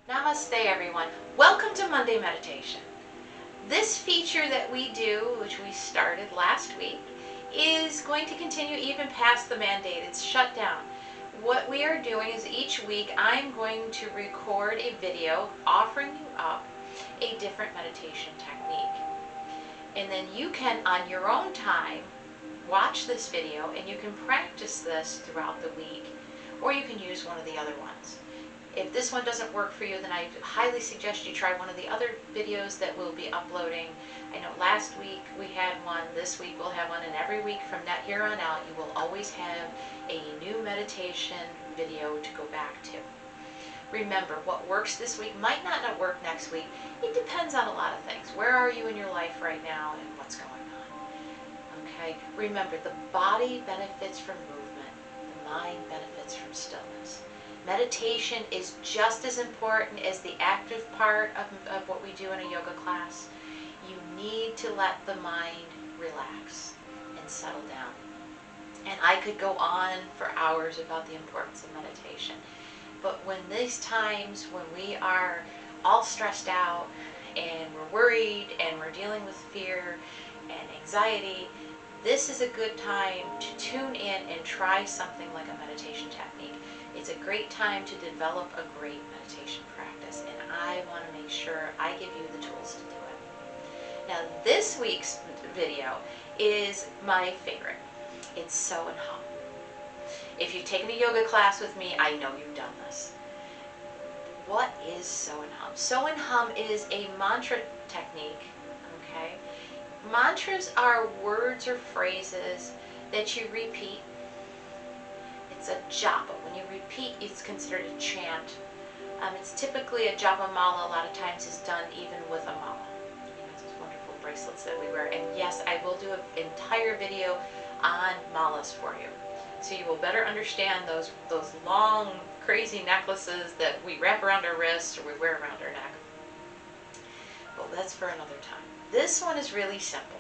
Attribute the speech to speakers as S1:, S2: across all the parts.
S1: Namaste everyone. Welcome to Monday Meditation. This feature that we do, which we started last week, is going to continue even past the mandated shutdown. What we are doing is each week I'm going to record a video offering you up a different meditation technique. And then you can, on your own time, watch this video and you can practice this throughout the week, or you can use one of the other ones. If this one doesn't work for you, then I highly suggest you try one of the other videos that we'll be uploading. I know last week we had one, this week we'll have one, and every week from that here on out you will always have a new meditation video to go back to. Remember, what works this week might not work next week. It depends on a lot of things. Where are you in your life right now and what's going on? Okay, remember, the body benefits from movement, the mind benefits from stillness. Meditation is just as important as the active part of what we do in a yoga class. You need to let the mind relax and settle down. And I could go on for hours about the importance of meditation. But when these times when we are all stressed out and we're worried and we're dealing with fear and anxiety, this is a good time to tune in and try something like a meditation technique. It's a great time to develop a great meditation practice, and I want to make sure I give you the tools to do it. Now, this week's video is my favorite. It's So and Hum. If you've taken a yoga class with me, I know you've done this. What is So and Hum? So and Hum is a mantra technique, okay? Mantras are words or phrases that you repeat. It's a japa. When you repeat, it's considered a chant. It's typically a japa mala. A lot of times is done even with a mala. You know, those wonderful bracelets that we wear. And yes, I will do an entire video on malas for you, so you will better understand those long, crazy necklaces that we wrap around our wrists or we wear around our neck. Well, that's for another time. This one is really simple.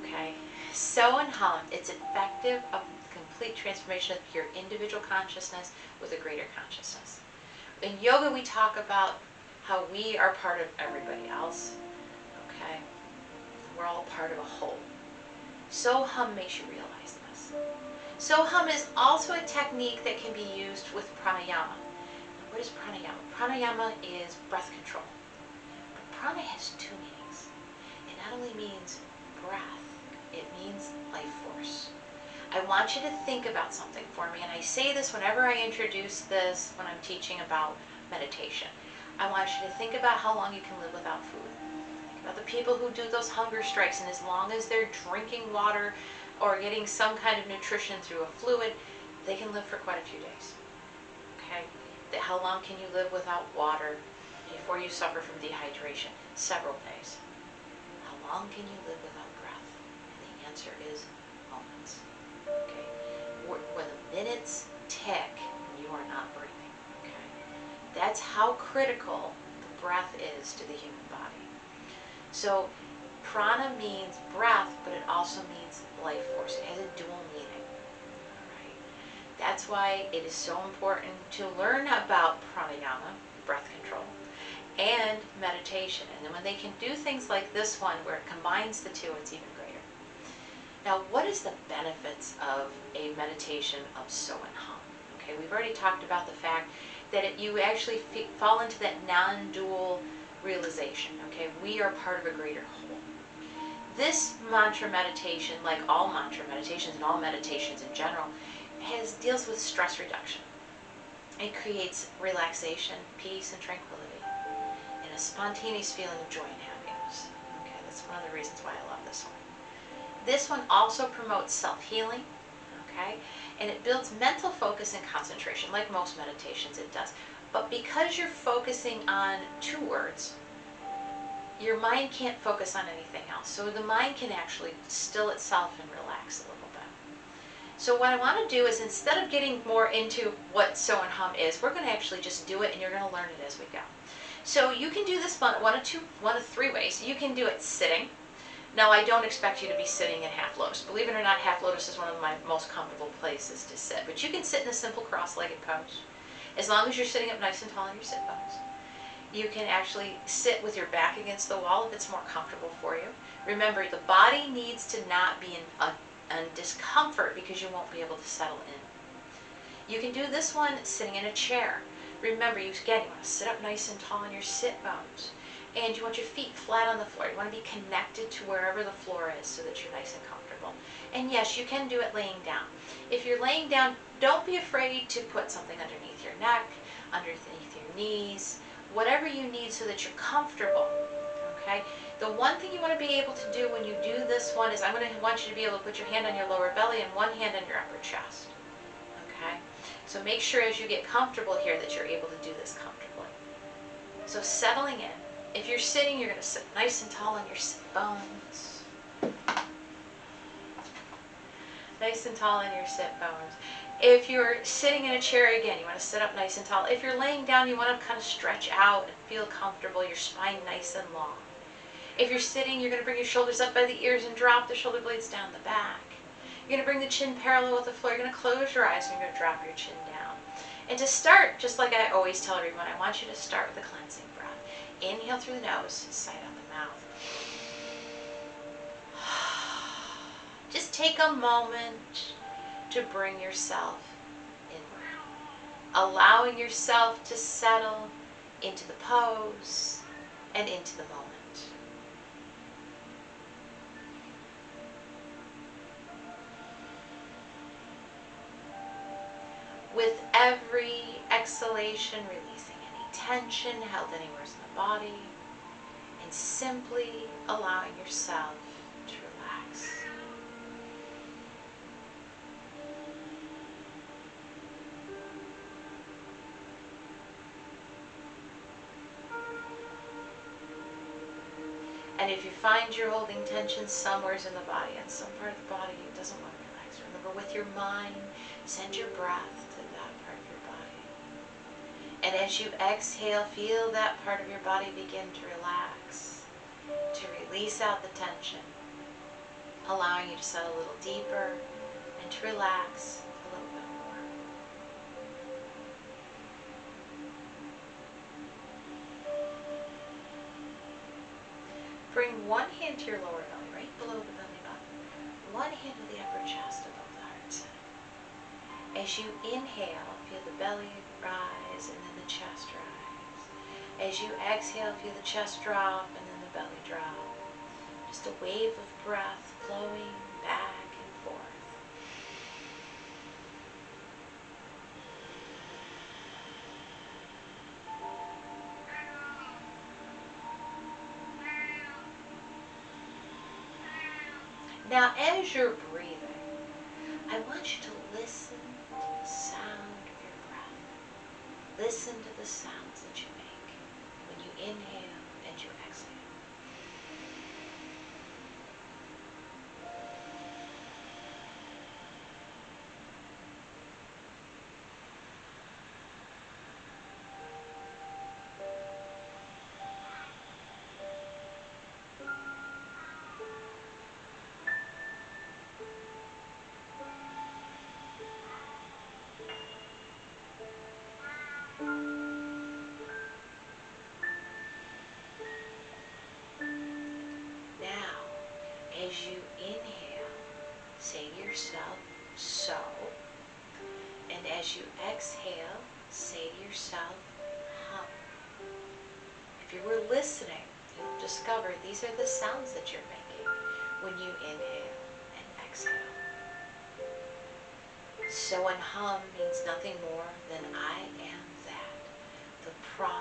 S1: Okay, So and Hum. It's effective of complete transformation of your individual consciousness with a greater consciousness. In yoga, we talk about how we are part of everybody else. Okay, we're all part of a whole. So Hum makes you realize this. So Hum is also a technique that can be used with pranayama. Now, what is pranayama? Pranayama is breath control. But prana has two meanings. It not only means breath, it means life force. I want you to think about something for me, and I say this whenever I introduce this when I'm teaching about meditation. I want you to think about how long you can live without food. Think about the people who do those hunger strikes, and as long as they're drinking water or getting some kind of nutrition through a fluid, they can live for quite a few days. Okay? How long can you live without water before you suffer from dehydration? Several days. How long can you live without breath? And the answer is moments. Okay? When the minutes tick, you are not breathing. Okay? That's how critical the breath is to the human body. So prana means breath, but it also means life force. It has a dual meaning. Right? That's why it is so important to learn about pranayama, breath control, and meditation. And then when they can do things like this one, where it combines the two, it's even greater. Now, what is the benefits of a meditation of So and Hum? Okay, we've already talked about the fact that you actually fall into that non-dual realization. Okay, we are part of a greater whole. This mantra meditation, like all mantra meditations and all meditations in general, deals with stress reduction. It creates relaxation, peace, and tranquility, and a spontaneous feeling of joy and happiness. Okay, that's one of the reasons why I love this one. This one also promotes self-healing, okay, and it builds mental focus and concentration, like most meditations it does. But because you're focusing on two words, your mind can't focus on anything else. So the mind can actually still itself and relax a little bit. So what I want to do is, instead of getting more into what So and Hum is, we're going to actually just do it, and you're going to learn it as we go. So you can do this one of three ways. You can do it sitting. Now, I don't expect you to be sitting in half lotus. Believe it or not, half lotus is one of my most comfortable places to sit. But you can sit in a simple cross-legged pose, as long as you're sitting up nice and tall in your sit bones. You can actually sit with your back against the wall if it's more comfortable for you. Remember, the body needs to not be in discomfort because you won't be able to settle in. You can do this one sitting in a chair. Remember, you want to sit up nice and tall on your sit bones. And you want your feet flat on the floor. You want to be connected to wherever the floor is so that you're nice and comfortable. And yes, you can do it laying down. If you're laying down, don't be afraid to put something underneath your neck, underneath your knees, whatever you need so that you're comfortable. Okay? The one thing you want to be able to do when you do this one is want you to be able to put your hand on your lower belly and one hand on your upper chest. Okay? So make sure as you get comfortable here that you're able to do this comfortably. So settling in. If you're sitting, you're going to sit nice and tall on your sit bones. Nice and tall on your sit bones. If you're sitting in a chair, again, you want to sit up nice and tall. If you're laying down, you want to kind of stretch out and feel comfortable, your spine nice and long. If you're sitting, you're going to bring your shoulders up by the ears and drop the shoulder blades down the back. You're going to bring the chin parallel with the floor. You're going to close your eyes and you're going to drop your chin down. And to start, just like I always tell everyone, I want you to start with a cleansing breath. Inhale through the nose, sigh out the mouth. Just take a moment to bring yourself inward, allowing yourself to settle into the pose and into the moment. With every exhalation, releasing any tension held anywhere in the body and simply allowing yourself to relax. And if you find you're holding tension somewhere in the body, and some part of the body doesn't want to relax, remember with your mind, send your breath to that part of your body. And as you exhale, feel that part of your body begin to relax, to release out the tension, allowing you to settle a little deeper and to relax a little bit more. Bring one hand to your lower belly, right below the belly button. One hand to the upper chest above the heart center. As you inhale, feel the belly rise and then the chest rise. As you exhale, feel the chest drop and then the belly drop. Just a wave of breath flowing back and forth. Now, as you're breathing, I want you to listen to the sound of your breath. Listen to the sounds that you make when you inhale and you exhale. As you inhale, say to yourself, so. And as you exhale, say to yourself, hum. If you were listening, you'll discover these are the sounds that you're making when you inhale and exhale. So and hum means nothing more than I am that. The prana,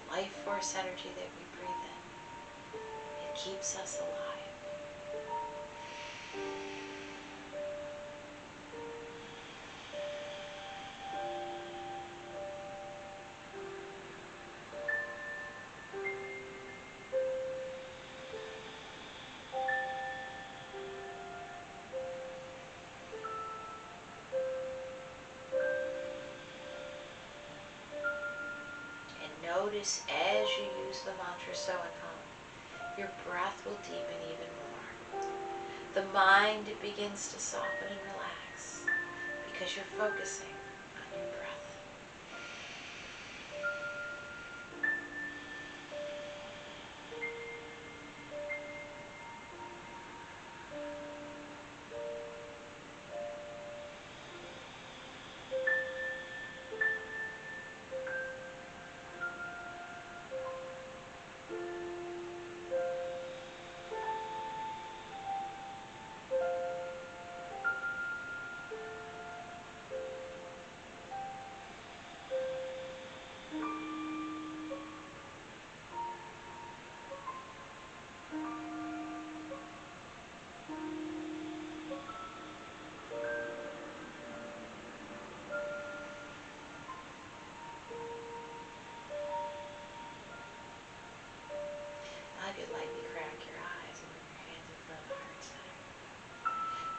S1: the life force energy that we breathe in. It keeps us alive. Notice as you use the mantra so and hum, your breath will deepen even more. The mind begins to soften and relax because you're focusing on your breath.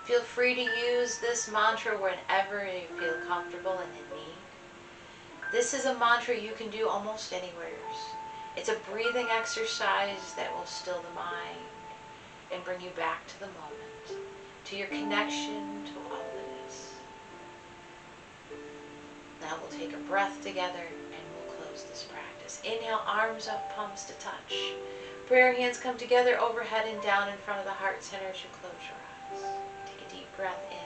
S1: Feel free to use this mantra whenever you feel comfortable and in need. This is a mantra you can do almost anywhere. It's a breathing exercise that will still the mind and bring you back to the moment, to your connection to all that is. Now we'll take a breath together and we'll close this practice. Inhale, arms up, palms to touch. Prayer hands come together overhead and down in front of the heart center as you close your eyes. Take a deep breath in.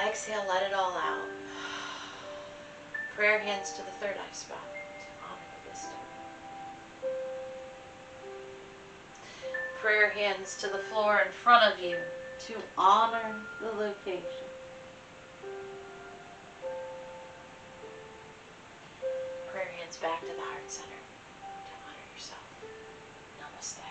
S1: Exhale, let it all out. Prayer hands to the third eye spot to honor the wisdom. Prayer hands to the floor in front of you to honor the location. Prayer hands back to the heart center to honor yourself. Namaste.